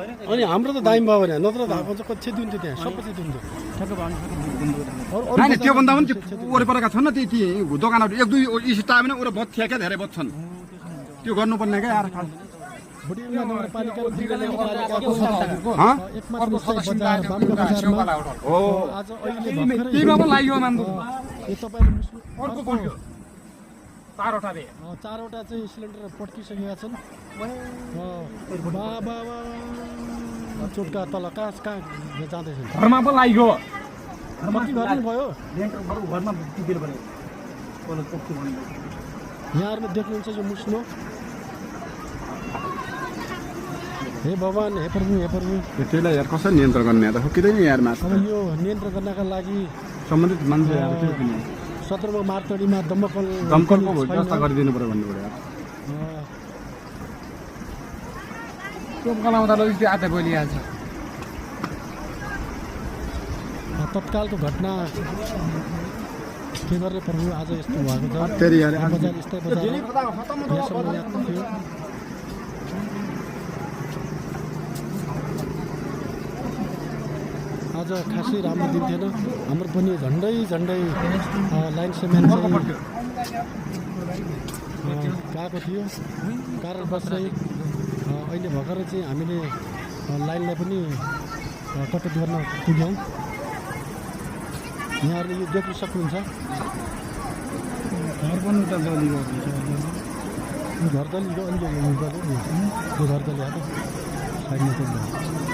अनि हाम्रो त दाइम भयो भने नत्र त हाम्रो चाहिँ कति दिन्थ्यो त्यहाँ सबै चाहिँ दिन्थ्यो होइन त्योभन्दा पनि त्यो वरिपरिका छन् न ती दोकानहरू एक दुई स्टाफ भने उनीहरू बहुत थियो क्या धेरै बहुत छन् त्यो गर्नुपर्ने क्या यार चारवटा चाहिँ सिलिन्डर पड्किसकेका छन् चोटका तल कहाँ जाँदैछन् घरमा पो लाग्यो कति गर्नु भयो यहाँहरूले देख्नुहुन्छ यो मुस्नो हे भगवान् हे प्रभु त्यसलाई यार कसरी नियन्त्रण गर्ने त सकिँदैन यार मात्र अब यो नियन्त्रण गर्नका लागि सम्बन्धित मान्छे सदरमा मार्तडीमा दमकलको व्यवस्था गरिदिनु पर्यो भन्नु पर्यो टोपकालाउँदा लगिस आधा बोलिहाल्छ तत्कालको घटना के गर्ने प्रभु आज यस्तो भएको छ बजार यस्तै बजार यहाँसम्म यात्रा थियो आज खासै राम्रो दिन थिएन हाम्रो पनि झन्डै लाइन सेमेन गएको थियो कारणवश चाहिँ अहिले भर्खरै चाहिँ हामीले लाइनलाई पनि कटेक्ट गर्न पुग्यौँ यहाँहरूले यो देख्न सक्नुहुन्छ घर पनि उता दली घर दली अलिक यो घर दली आएको साइडमा